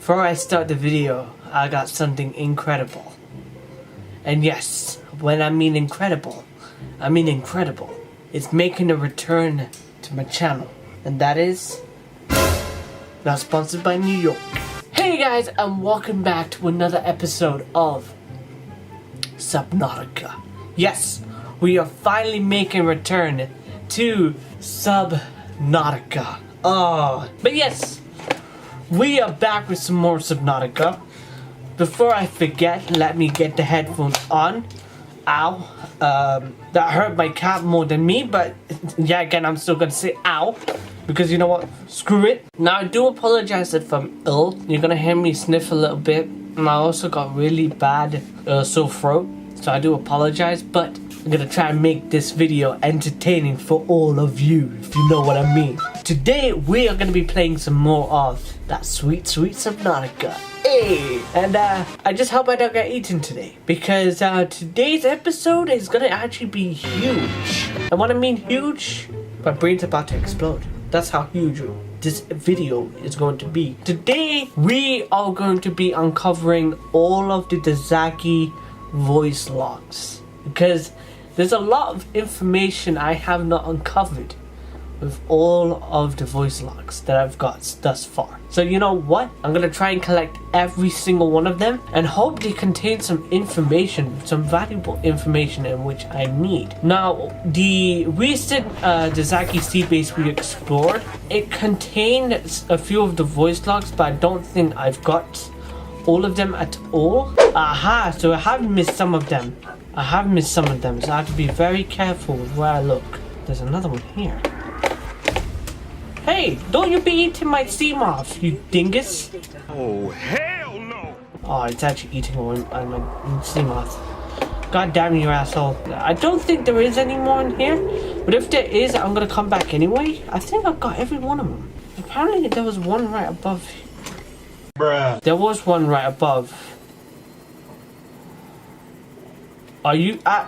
Before I start the video, I got something incredible. And yes, when I mean incredible, I mean incredible. It's making a return to my channel. And that is not sponsored by New York. Hey guys, and welcome back to another episode of Subnautica. Yes, we are finally making a return to Subnautica. But yes, we are back with some more Subnautica. Before I forget, let me get the headphones on. Ow. That hurt my cat more than me, but yeah, again, I'm still gonna say ow. Because you know what? Screw it. Now, I do apologize if I'm ill. You're gonna hear me sniff a little bit. And I also got really bad sore throat. So I do apologize, but I'm gonna try and make this video entertaining for all of you, if you know what I mean. Today, we are gonna be playing some more of that sweet, sweet Subnautica. Hey! And I just hope I don't get eaten today, because today's episode is gonna actually be huge. And when I mean huge, my brain's about to explode. That's how huge this video is going to be. Today, we are going to be uncovering all of the Degasi voice logs, because there's a lot of information I have not uncovered with all of the voice logs that I've got thus far. So you know what? I'm gonna try and collect every single one of them and hope they contain some information, some valuable information in which I need. Now, the recent Degasi sea base we explored, it contained a few of the voice logs, but I don't think I've got all of them at all. Aha, so I have missed some of them. So I have to be very careful with where I look. There's another one here. Hey, don't you be eating my sea moths, you dingus. Oh, hell no! Oh, it's actually eating my sea moth. God damn you, asshole. I don't think there is any more in here, but if there is, I'm gonna come back anyway. I think I've got every one of them. Apparently there was one right above. Bruh. There was one right above. Are you at?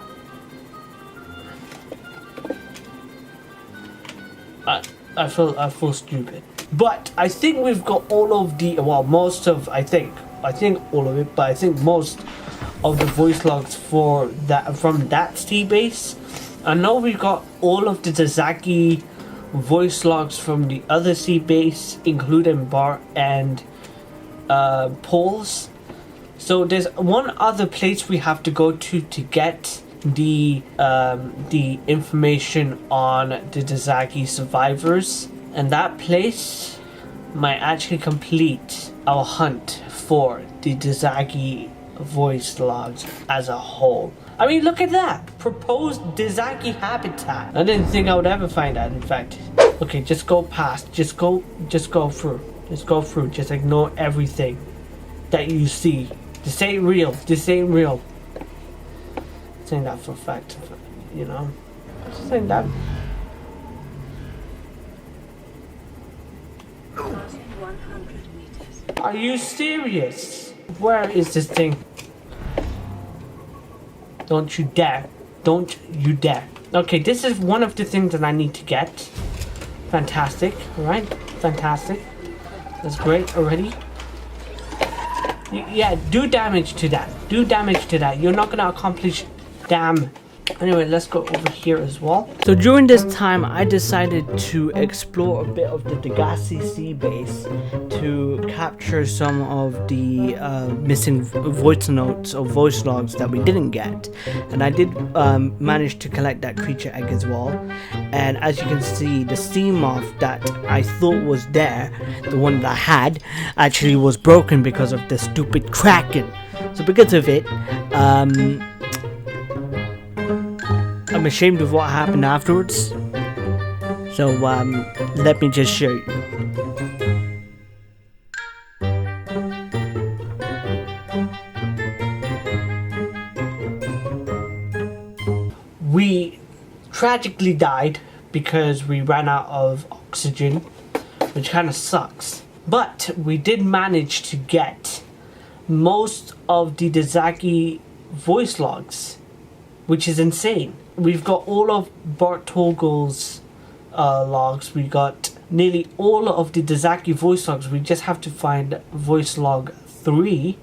I feel stupid. But I think we've got all of the, well, most of, I think all of it, but I think most of the voice logs for that, from that sea base. I know we got all of the Degasi voice logs from the other sea base, including Bart and Paul's. So there's one other place we have to go to get the information on the Degasi survivors, and that place might actually complete our hunt for the Degasi voice logs as a whole. I mean, look at that proposed Degasi habitat. I didn't think I would ever find that, in fact. Okay, just go past, just go through, just ignore everything that you see. This ain't real. Saying that for a fact, you know. Just saying that. Are you serious? Where is this thing? Don't you dare. Don't you dare. Okay, this is one of the things that I need to get. Fantastic. Alright, fantastic. That's great already. Yeah, do damage to that. You're not gonna accomplish damn. Anyway, let's go over here as well. So during this time, I decided to explore a bit of the Degasi sea base to capture some of the missing voice notes or voice logs that we didn't get. And I did manage to collect that creature egg as well. And as you can see, the sea moth that I thought was there, the one that I had, actually was broken because of the stupid kraken. So because of it, I'm ashamed of what happened afterwards. So let me just show you. We tragically died because we ran out of oxygen, which kind of sucks. But we did manage to get most of the Degasi voice logs, which is insane. We've got all of Bart Togel's logs. We got nearly all of the Degasi voice logs. We just have to find voice log 3.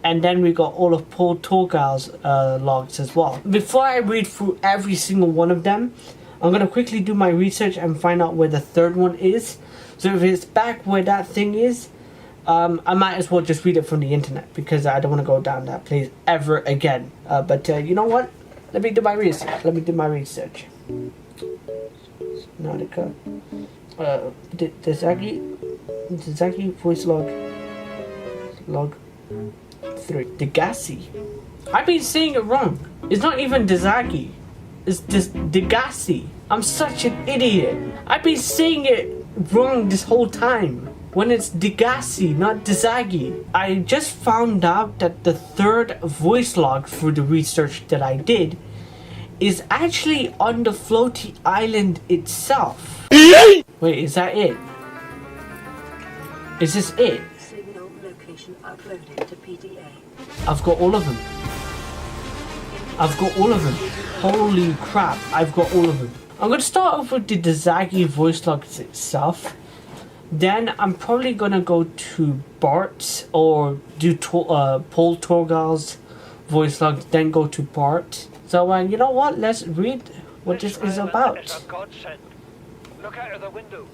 And then we got all of Paul Torgal's logs as well. Before I read through every single one of them, I'm gonna quickly do my research and find out where the third one is. So if it's back where that thing is, I might as well just read it from the internet, because I don't want to go down that place ever again. But you know what? Let me do my research. Subnautica. Degasi voice log 3. Degasi. I've been saying it wrong. It's not even Degasi. It's just Degasi. I'm such an idiot. I've been saying it wrong this whole time. When it's Degasi, not Degasi. I just found out that the third voice log through the research that I did is actually on the floaty island itself. Wait, is that it? Is this it? Signal location uploaded to PDA. I've got all of them. Holy crap, I've got all of them. I'm going to start off with the Degasi voice logs itself. Then I'm probably going to go to Bart or do Paul Torgal's voice logs, then go to Bart. So you know what, let's read what this is about. Is a godsend. Look out of the window.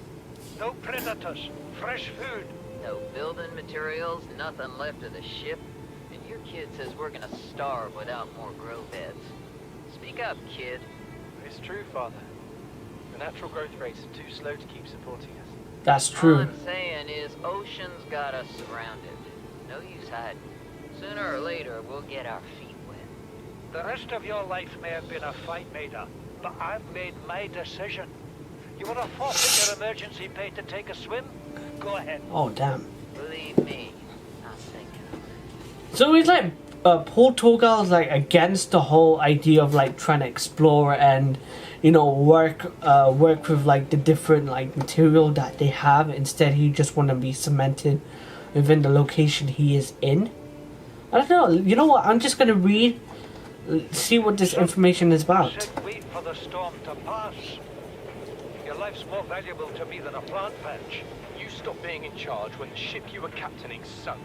No predators, fresh food. No building materials, nothing left of the ship. And your kid says we're gonna starve without more grow beds. Speak up, kid. It's true, Father. The natural growth rates are too slow to keep supporting us. That's All true. I'm saying is ocean's got us surrounded. No use hiding. Sooner or later, we'll get our feet wet. The rest of your life may have been a fight, Maida, but I've made my decision. You want to forfeit your emergency pay to take a swim? Go ahead. Oh, damn. Believe me, I'm thinking. So it's like Paul Torgal's like against the whole idea of like trying to explore and, you know, work with like the different like material that they have. Instead, he just want to be cemented within the location he is in. I don't know. You know what? I'm just gonna read, see what this information is about. Sit, wait for the storm to pass. Your life's more valuable to me than a plant patch. You stopped being in charge when the ship you were captaining sunk.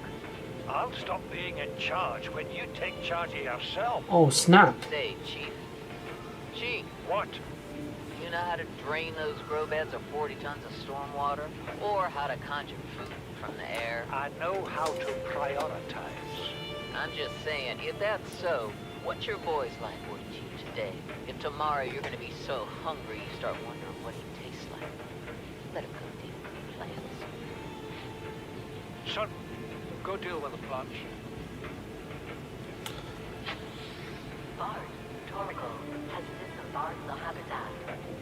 I'll stop being in charge when you take charge of yourself. Oh snap! Say, Chief. Chief, What? you know how to drain those grow beds of 40 tons of storm water? Or how to conjure food from the air? I know how to prioritize. I'm just saying, if that's so, what's your boy's life worth to you today? If tomorrow you're gonna be so hungry you start wondering what he tastes like, let him cook to your plans. Son, go deal with the plants. Bart, Torgal has disembarked the habitat.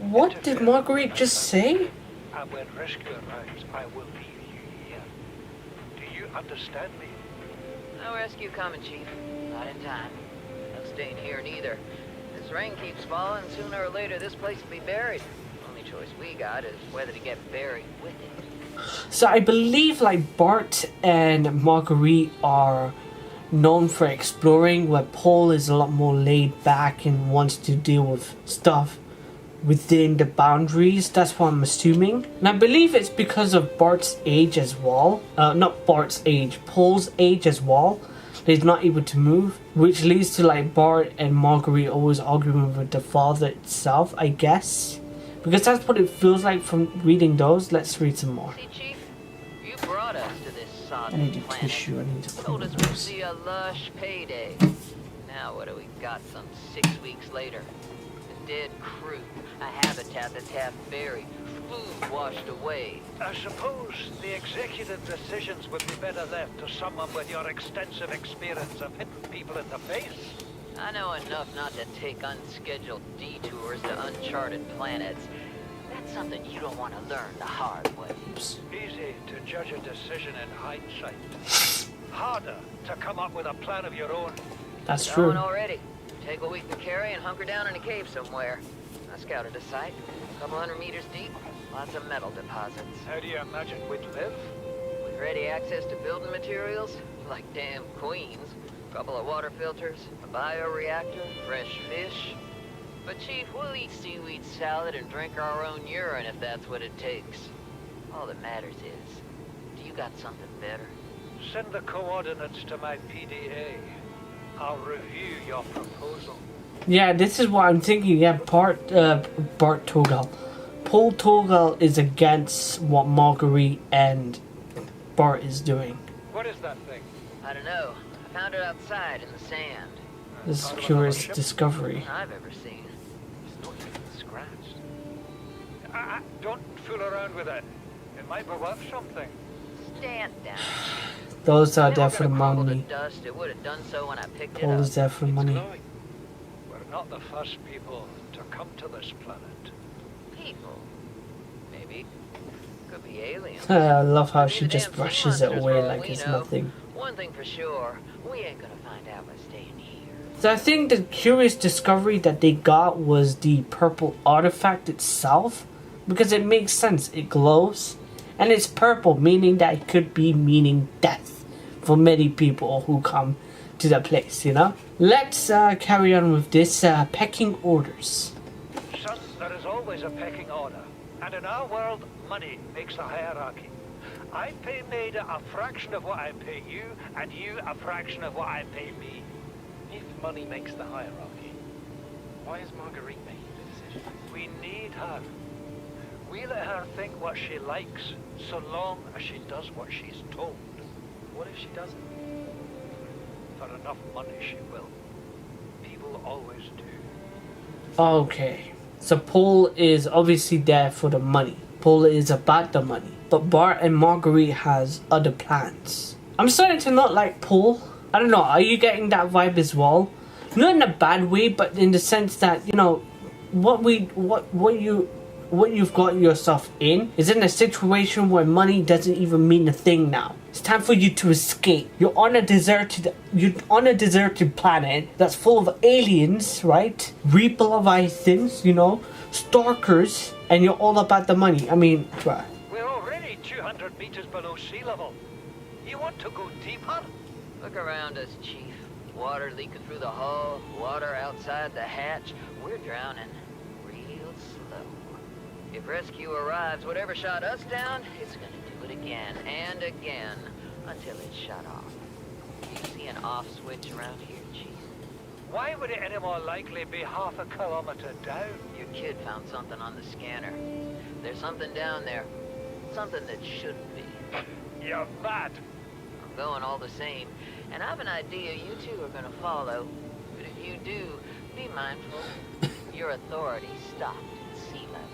What did Marguerite just say? And when rescue arrives, I will leave you here. Do you understand me? No rescue coming, Chief. Not in time. No staying here neither. This rain keeps falling, sooner or later this place will be buried. Only choice we got is whether to get buried with it. So I believe like Bart and Marguerite are known for exploring, where Paul is a lot more laid back and wants to deal with stuff within the boundaries. That's what I'm assuming. And I believe it's because of Bart's age as well. Not Bart's age, Paul's age as well. He's not able to move, which leads to like Bart and Marguerite always arguing with the father itself, I guess. Because that's what it feels like from reading those. Let's read some more. See, Chief? You brought us to this I sodden need a planet. tissue, I need to Told clean us we'd this. see a lush payday. Now what do we got some 6 weeks later? A dead crew, a habitat that's half buried, food washed away. I suppose the executive decisions would be better left to someone with your extensive experience of hitting people in the face. I know enough not to take unscheduled detours to uncharted planets. That's something you don't want to learn the hard way. Easy to judge a decision in hindsight. Harder to come up with a plan of your own. That's true. Going already. Take a week to carry and hunker down in a cave somewhere. I scouted a site, a couple 100 meters deep, lots of metal deposits. How do you imagine we'd live? With ready access to building materials, like damn queens, a couple of water filters, a bioreactor, fresh fish. But Chief, we'll eat seaweed salad and drink our own urine if that's what it takes. All that matters is, do you got something better? Send the coordinates to my PDA. I'll review your proposal. Yeah, this is what I'm thinking. Yeah, Bart Torgal. Paul Torgal is against what Marguerite and Bart is doing. What is that thing? I don't know. I found it outside in the sand. This Part of curious another ship? discovery. I've ever seen. It's not even scratched. Don't fool around with it. It might be worth something. Stand down. Those are If there it for the were gonna crumble to money. dust, it would have done so when I picked it Paul up. is there for the money. Glowing. We're not the first people to come to this planet. People. Maybe. Could be aliens. I love how Could be she the just damn sea brushes it monsters away for all like we it's know. nothing. One thing for sure, we ain't gonna find out by staying here. So I think the curious discovery that they got was the purple artifact itself, because it makes sense. It glows, and it's purple, meaning that it could be meaning death for many people who come to the place. You know. Let's carry on with this pecking orders. Son, there is always a pecking order. And in our world, money makes the hierarchy. I pay Maida a fraction of what I pay you, and you a fraction of what I pay me. If money makes the hierarchy, why is Marguerite making the decision? We need her. We let her think what she likes, so long as she does what she's told. What if she doesn't? For enough money, she will. People always do. Okay, so Paul is obviously there for the money. Paul is about the money, but Bart and Marguerite has other plans. I'm starting to not like Paul. I don't know. Are you getting that vibe as well? Not in a bad way, but in the sense that, you know, what you've got yourself in is in a situation where money doesn't even mean a thing now. It's time for you to escape. You're on a deserted planet that's full of aliens, right? Re-Leviathans, you know, stalkers, and you're all about the money. I mean, bruh. We're already 200 meters below sea level. You want to go deeper? Look around us, Chief. Water leaking through the hull, water outside the hatch. We're drowning real slow. If rescue arrives, whatever shot us down, it's gonna do it again and again until it's shut off. You see an off switch around here, Chief? Why would it any more likely be half a kilometer down? Your kid found something on the scanner. There's something down there. Something that shouldn't be. You're mad. I'm going all the same, and I've an idea you two are gonna follow. But if you do, be mindful. Your authority stopped at sea level.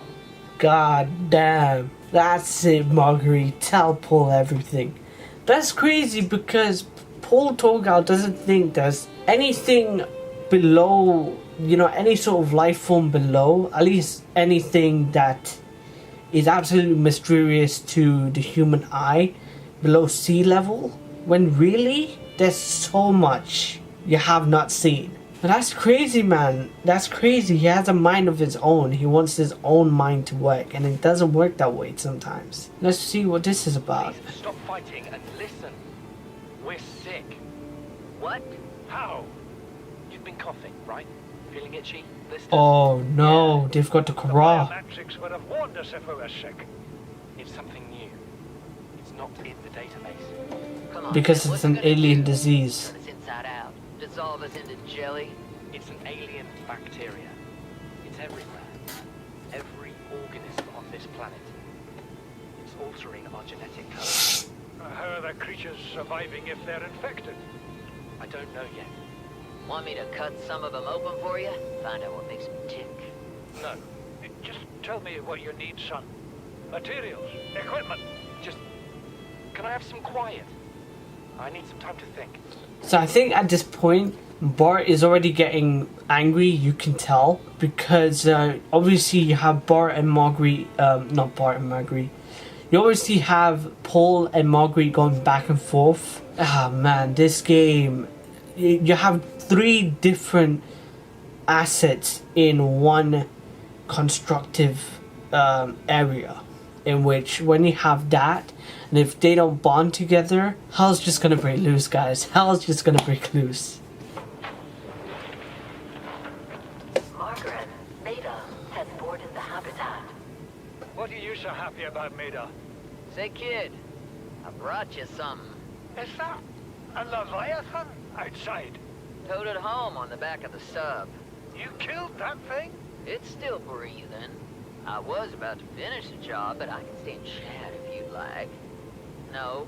God damn. That's it, Marguerite. Tell Paul everything. That's crazy because Paul Torgal doesn't think there's anything below, you know, any sort of life form below. At least anything that is absolutely mysterious to the human eye below sea level. When really, there's so much you have not seen. But that's crazy, man. That's crazy. He has a mind of his own. He wants his own mind to work, and it doesn't work that way sometimes. Let's see what this is about. Please stop fighting and listen. We're sick. What? How? You've been coughing, right? Feeling itchy? Blisters? Oh no, they've got the The corral. biometrics would have warned us if we were sick. It's something new. It's not in the database. Come on. Because man, it's what you an gonna alien do? disease. Turn us inside out. Dissolve us into jelly. It's an alien bacteria. It's everywhere. Every organism on this planet. It's altering our genetic code. How are the creatures surviving if they're infected? I don't know yet. Want me to cut some of them open for you? Find out what makes them tick. No. Just tell me what you need, son. Materials, equipment. Just... Can I have some quiet? I need some time to think. So I think at this point, Bart is already getting angry, you can tell. Because obviously you have Bart and Marguerite, not Bart and Marguerite. You obviously have Paul and Marguerite going back and forth. Ah man, this game, you have 3 different assets in one constructive area. In which when you have that, and if they don't bond together, hell's just gonna break loose, guys. Hell's just gonna break loose. Margaret, Maida has boarded the habitat. What are you so happy about, Maida? Say, kid, I brought you something. Is that a Leviathan outside? Towed it home on the back of the sub. You killed that thing? It's still breathing. I was about to finish the job, but I can stay and chat if you'd like. No?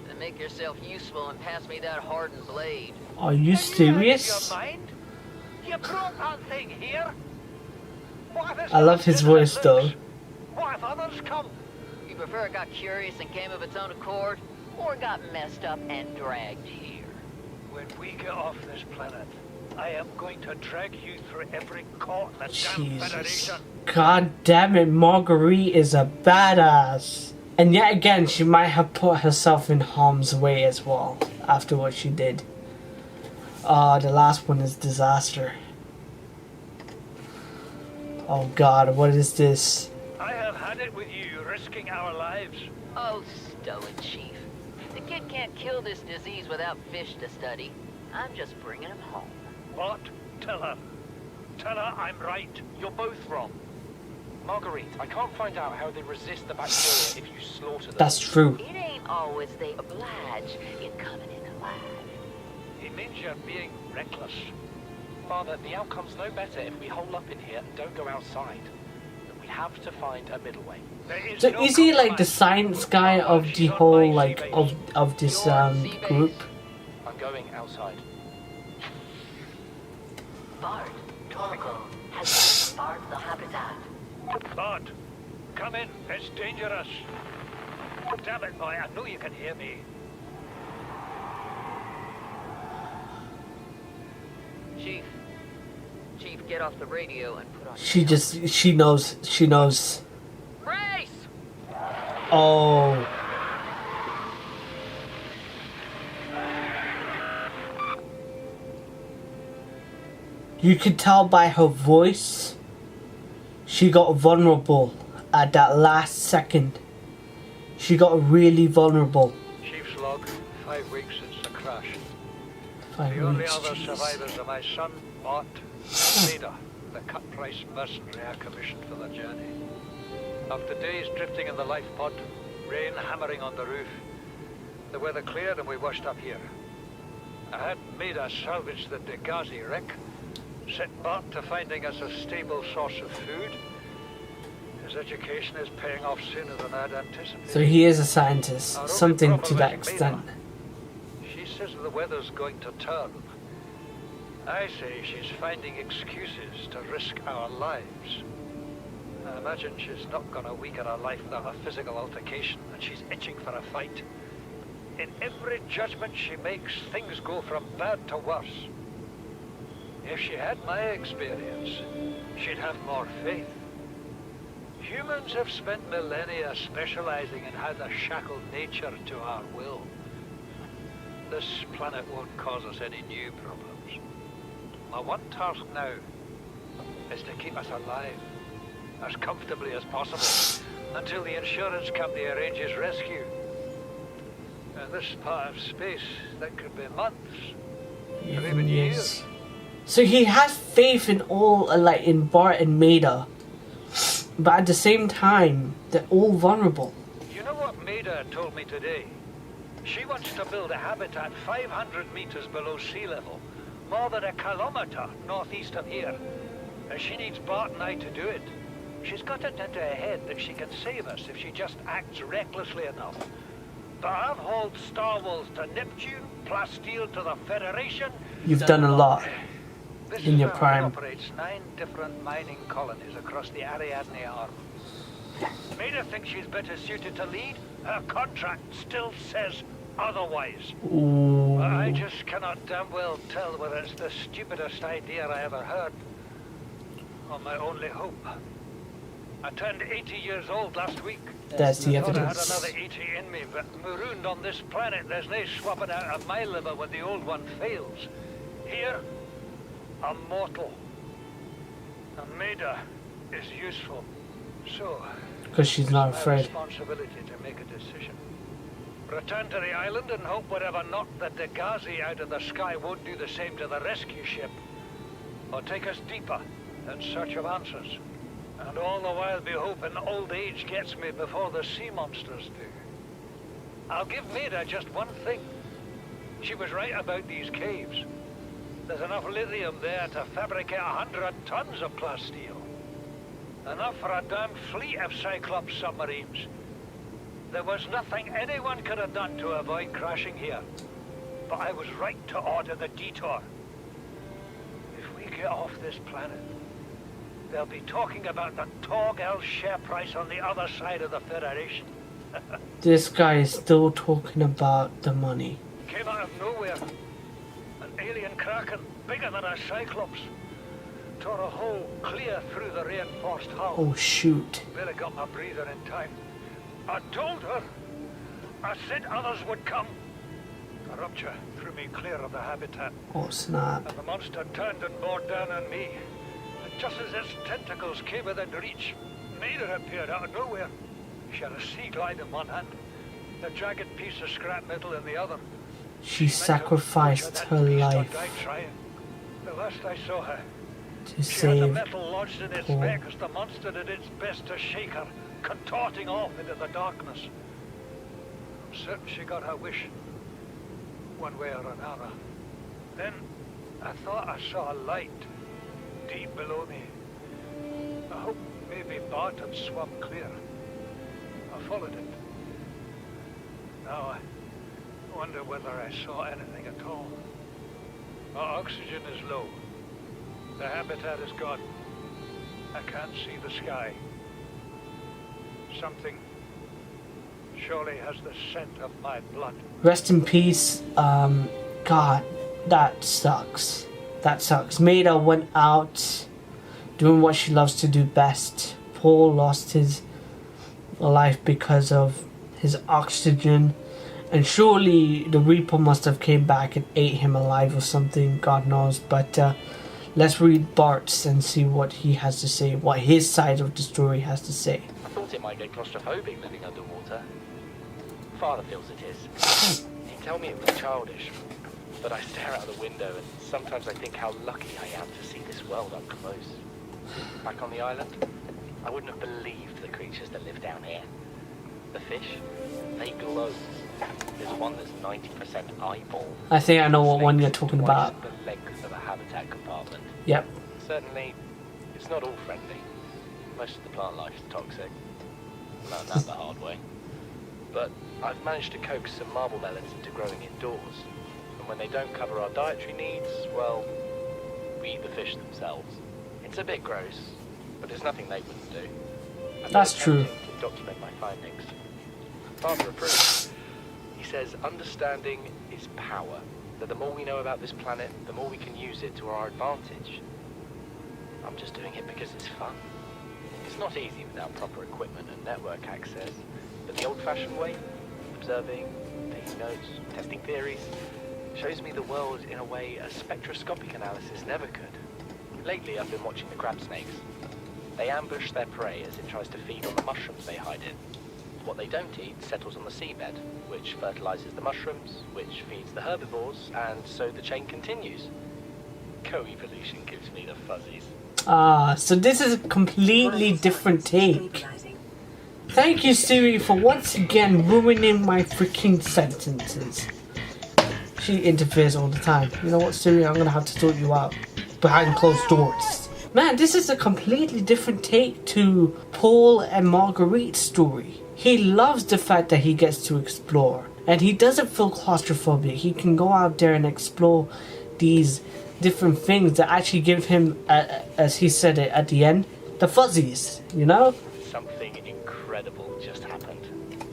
Then make yourself useful and pass me that hardened blade. Are you serious? Your mind? You brought that thing here? What if it's I love not his just voice loose? though. What if others come? You prefer it got curious and came of its own accord, or got messed up and dragged here? When we get off this planet, I am going to drag you through every court in the damn Jesus. Federation. God damn it, Marguerite is a badass. And yet again, she might have put herself in harm's way as well after what she did. The last one is disaster. Oh God, what is this? I have had it with you, risking our lives. Oh, stow it, Chief. The kid can't kill this disease without fish to study. I'm just bringing him home. What? Tell her. Tell her I'm right. You're both wrong. Marguerite, I can't find out how they resist the bacteria if you slaughter them. That's true. It ain't always they oblige in coming in alive. It means you're being reckless. Father, the outcome's no better if we hole up in here and don't go outside. But we have to find a middle way. There is So no is he like the compromise. science guy of the whole like of this group? I'm going outside. Bard, Torrico has barred the habitat. Bud, come in. It's dangerous. Damn it, boy. I know you can hear me. Chief, get off the radio and put on... She knows. Brace! Oh. You could tell by her voice, she got vulnerable at that last second. She got really vulnerable. Chief's log, 5 weeks since the crash. 5 The only weeks, other jeez. survivors are my son, Mott, and Maida, the cut-price mercenary I commissioned for the journey. After days drifting in the life pod, rain hammering on the roof, the weather cleared and we washed up here. I had Maida salvage the Degasi wreck, set Mott to finding us a stable source of food. His education is paying off sooner than I'd anticipated. So he is a scientist, Our only something to problem that is extent. Maida. She says the weather's going to turn. I say she's finding excuses to risk our lives. I imagine she's not gonna weaken her life without a physical altercation, and she's itching for a fight. In every judgment she makes, things go from bad to worse. If she had my experience, she'd have more faith. Humans have spent millennia specializing in how to shackle nature to our will. This planet won't cause us any new problems. My one task now is to keep us alive, as comfortably as possible, until the insurance company arranges rescue. In this part of space, that could be months, or even years. So he has faith in all, like in Bart and Maida, but at the same time, they're all vulnerable. You know what Maida told me today? She wants to build a habitat 500 meters below sea level, more than a kilometer northeast of here. And she needs Bart and I to do it. She's got it into her head that she can save us if she just acts recklessly enough. But I've hauled Star Wars to Neptune, Plasteel to the Federation. You've done a lot. This in your firm prime. operates 9 different mining colonies across the Ariadne Arm. Maida thinks she's better suited to lead. Her contract still says otherwise. Ooh. But I just cannot damn well tell whether it's the stupidest idea I ever heard, or my only hope. I turned 80 years old last week. That's the I thought I had evidence. another 80 in me, but marooned on this planet, there's no swapping out of my liver when the old one fails. Here, I'm mortal. And Maida is useful. So, Because she's not it's my afraid. responsibility to make a decision. Return to the island and hope whatever knocked the Degasi out of the sky won't do the same to the rescue ship. Or take us deeper in search of answers. And all the while be hoping old age gets me before the sea monsters do. I'll give Maida just one thing. She was right about these caves. There's enough lithium there to fabricate 100 tons of plasteel. Enough for a damn fleet of Cyclops submarines. There was nothing anyone could have done to avoid crashing here. But I was right to order the detour. If we get off this planet, they'll be talking about the Torgal share price on the other side of the Federation. This guy is still talking about the money. Came out of nowhere. An alien kraken, bigger than a Cyclops. Tore a hole clear through the reinforced hull. Oh shoot. Barely got my breather in time. I told her. I said others would come. A rupture threw me clear of the habitat. Oh snap. And the monster turned and bore down on me. And just as its tentacles came within reach, Maida appeared out of nowhere. She had a sea glide in one hand, a jagged piece of scrap metal in the other. She sacrificed her life The last I saw her, to she had the save metal lodged in its Paul. neck as the monster did its best to shake her, contorting off into the darkness. I'm certain she got her wish, one way or another. Then I thought I saw a light deep below me. I hoped maybe Bart had swum clear. I followed it. Now I wonder whether I saw anything at all. Our oxygen is low. The habitat is gone. I can't see the sky. Something surely has the scent of my blood. Rest in peace. God, that sucks. That sucks. Maida went out doing what she loves to do best. Paul lost his life because of his oxygen, and surely the Reaper must have came back and ate him alive or something, God knows. But let's read Bart's and see what he has to say, what his side of the story has to say. I thought it might get claustrophobic living underwater. Father feels it is. He'd tell me it was childish, but I stare out the window and sometimes I think how lucky I am to see this world up close. Back on the island, I wouldn't have believed the creatures that live down here. The fish, they glow. There's one that's 90% eyeball. I think I know what one you're Snakes talking twice about. the length of a habitat compartment. Yep. Certainly, it's not all friendly. Most of the plant life is toxic. Learned that the hard way. But I've managed to coax some marble melons into growing indoors. And when they don't cover our dietary needs, well, we eat the fish themselves. It's a bit gross, but there's nothing they wouldn't do. I'm That's attempting true. to document my findings. Father approves. He says understanding is power. That the more we know about this planet, the more we can use it to our advantage. I'm just doing it because it's fun. It's not easy without proper equipment and network access, but the old-fashioned way, observing, taking notes, testing theories, shows me the world in a way a spectroscopic analysis never could. Lately, I've been watching the crab snakes. They ambush their prey as it tries to feed on the mushrooms they hide in. What they don't eat settles on the seabed, which fertilizes the mushrooms, which feeds the herbivores, and so the chain continues. Co-evolution gives me the fuzzies. So this is a completely different take. Thank you, Siri, for once again ruining my freaking sentences. She interferes all the time. You know what, Siri? I'm gonna have to sort you out behind closed doors. Man, this is a completely different take to Paul and Marguerite's story. He loves the fact that he gets to explore, and he doesn't feel claustrophobic. He can go out there and explore these different things that actually give him, as he said it at the end, the fuzzies, you know? Something incredible just happened.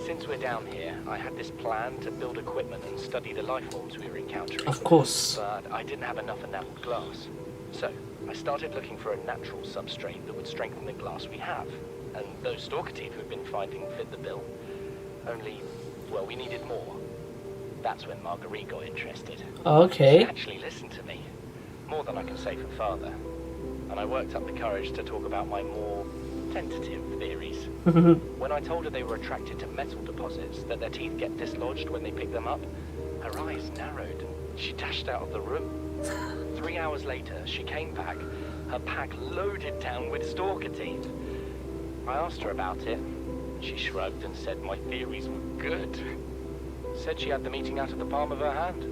Since we're down here, I had this plan to build equipment and study the life forms we were encountering. Of course. But I didn't have enough enameled glass. So, I started looking for a natural substrate that would strengthen the glass we have. And those stalker teeth we've been finding fit the bill. Only, well, we needed more. That's when Marguerite got interested. She Okay. actually listened to me. More than I can say for Father. And I worked up the courage to talk about my more tentative theories. When I told her they were attracted to metal deposits, that their teeth get dislodged when they pick them up, her eyes narrowed and she dashed out of the room. 3 hours later, she came back, her pack loaded down with stalker teeth. I asked her about it. She shrugged and said my theories were good. Said she had the meeting out of the palm of her hand.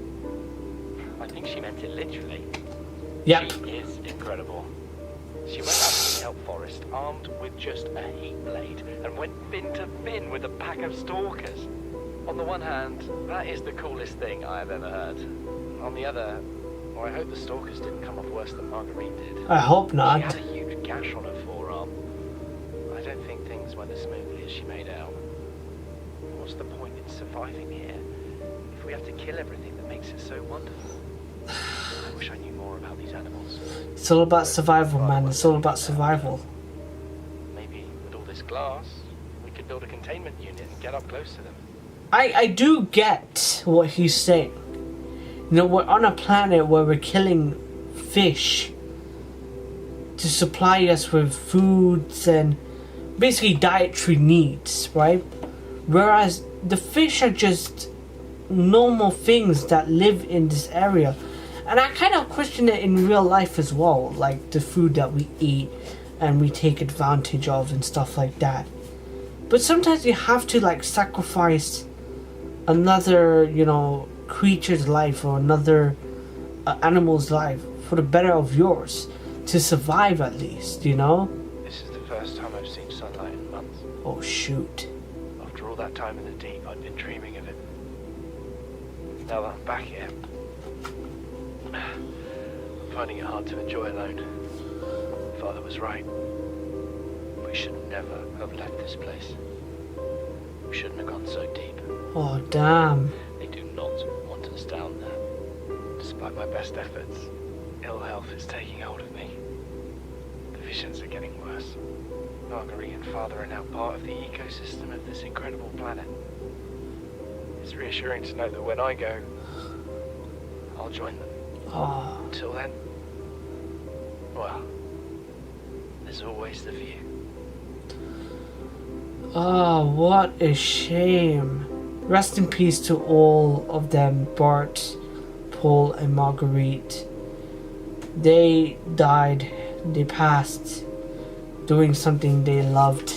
I think she meant it literally. Yep. She is incredible. She went out to the Elk Forest armed with just a heat blade and went fin to fin with a pack of stalkers. On the one hand, that is the coolest thing I have ever heard. On the other, well, I hope the stalkers didn't come off worse than Marguerite did. I hope She not. had a huge gash on her forearm. I don't think things went as smoothly as she made out. What's the point in surviving here if we have to kill everything that makes it so wonderful? I wish I knew more about these animals. It's all about survival, man. It's all about survival. Maybe with all this glass, we could build a containment unit and get up close to them. I do get what he's saying. You know, we're on a planet where we're killing fish to supply us with foods and basically dietary needs, right? Whereas the fish are just normal things that live in this area. And I kind of question it in real life as well, like the food that we eat and we take advantage of and stuff like that. But sometimes you have to like sacrifice another, you know, creature's life or another animal's life for the better of yours to survive, at least, you know. This is the first time I've seen sunlight in months. Oh shoot. After all that time in the deep, I'd been dreaming of it. Now that I'm back here, I'm finding it hard to enjoy alone. Father was right. We should never have left this place. We shouldn't have gone so deep. Oh damn. They do not want us down there. Despite my best efforts, ill health is taking hold of me. The visions are getting worse. Marguerite and Father are now part of the ecosystem of this incredible planet. It's reassuring to know that when I go, I'll join them. Oh. Until then, well, there's always the view. Oh, what a shame. Rest in peace to all of them, Bart, Paul and Marguerite. They died, they passed, doing something they loved.